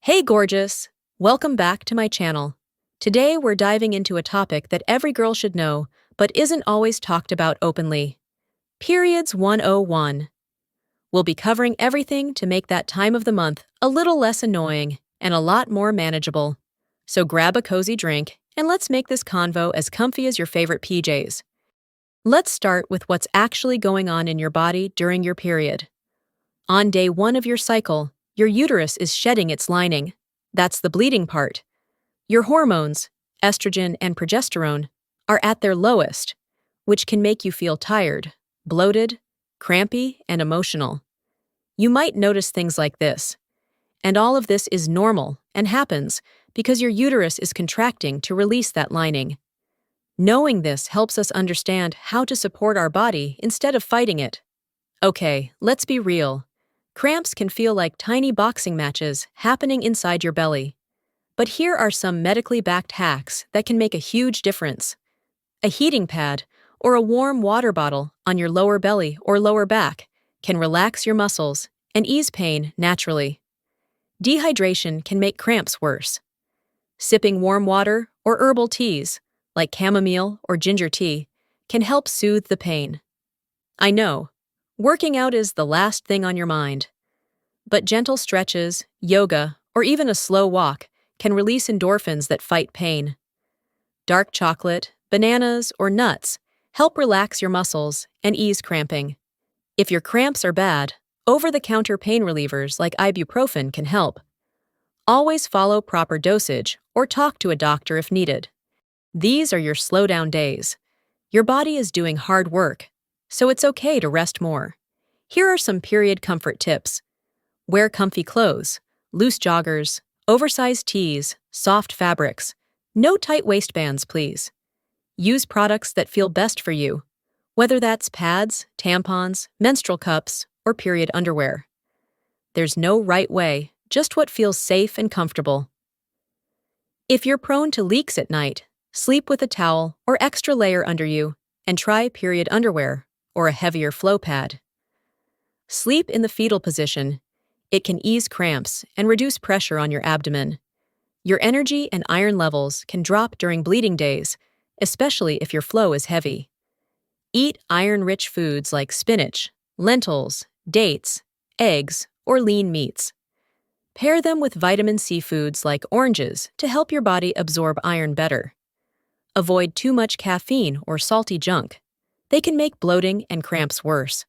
Hey gorgeous! Welcome back to my channel. Today we're diving into a topic that every girl should know, but isn't always talked about openly. Periods 101. We'll be covering everything to make that time of the month a little less annoying and a lot more manageable. So grab a cozy drink and let's make this convo as comfy as your favorite PJs. Let's start with what's actually going on in your body during your period. On day 1 of your cycle, your uterus is shedding its lining. That's the bleeding part. Your hormones, estrogen and progesterone, are at their lowest, which can make you feel tired, bloated, crampy, and emotional. You might notice things like this. And all of this is normal and happens because your uterus is contracting to release that lining. Knowing this helps us understand how to support our body instead of fighting it. Okay, let's be real. Cramps can feel like tiny boxing matches happening inside your belly. But here are some medically backed hacks that can make a huge difference. A heating pad or a warm water bottle on your lower belly or lower back can relax your muscles and ease pain naturally. Dehydration can make cramps worse. Sipping warm water or herbal teas, like chamomile or ginger tea, can help soothe the pain. I know, working out is the last thing on your mind. But gentle stretches, yoga, or even a slow walk can release endorphins that fight pain. Dark chocolate, bananas, or nuts help relax your muscles and ease cramping. If your cramps are bad, over-the-counter pain relievers like ibuprofen can help. Always follow proper dosage or talk to a doctor if needed. These are your slow-down days. Your body is doing hard work, so it's okay to rest more. Here are some period comfort tips. Wear comfy clothes, loose joggers, oversized tees, soft fabrics. No tight waistbands, please. Use products that feel best for you, whether that's pads, tampons, menstrual cups, or period underwear. There's no right way, just what feels safe and comfortable. If you're prone to leaks at night, sleep with a towel or extra layer under you, and try period underwear or a heavier flow pad. Sleep in the fetal position. It can ease cramps and reduce pressure on your abdomen. Your energy and iron levels can drop during bleeding days, especially if your flow is heavy. Eat iron-rich foods like spinach, lentils, dates, eggs, or lean meats. Pair them with vitamin C foods like oranges to help your body absorb iron better. Avoid too much caffeine or salty junk. They can make bloating and cramps worse.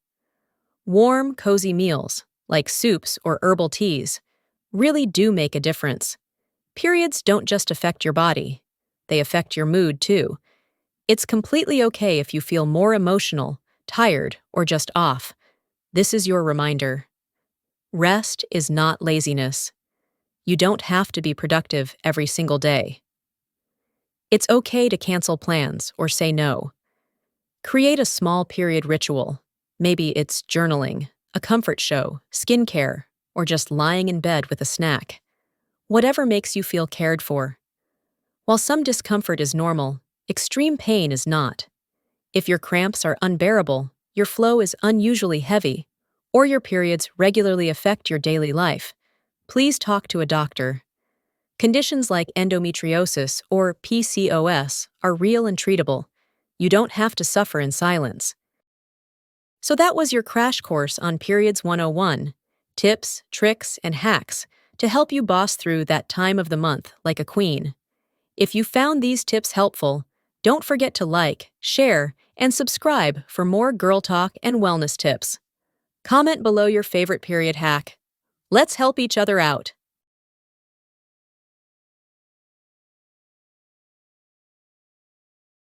Warm, cozy meals, like soups or herbal teas, really do make a difference. Periods don't just affect your body, they affect your mood too. It's completely okay if you feel more emotional, tired, or just off. This is your reminder. Rest is not laziness. You don't have to be productive every single day. It's okay to cancel plans or say no. Create a small period ritual. Maybe it's journaling, a comfort show, skincare, or just lying in bed with a snack. Whatever makes you feel cared for. While some discomfort is normal, extreme pain is not. If your cramps are unbearable, your flow is unusually heavy, or your periods regularly affect your daily life, please talk to a doctor. Conditions like endometriosis or PCOS are real and treatable. You don't have to suffer in silence. So that was your crash course on Periods 101, tips, tricks, and hacks to help you boss through that time of the month like a queen. If you found these tips helpful, don't forget to like, share, and subscribe for more girl talk and wellness tips. Comment below your favorite period hack. Let's help each other out.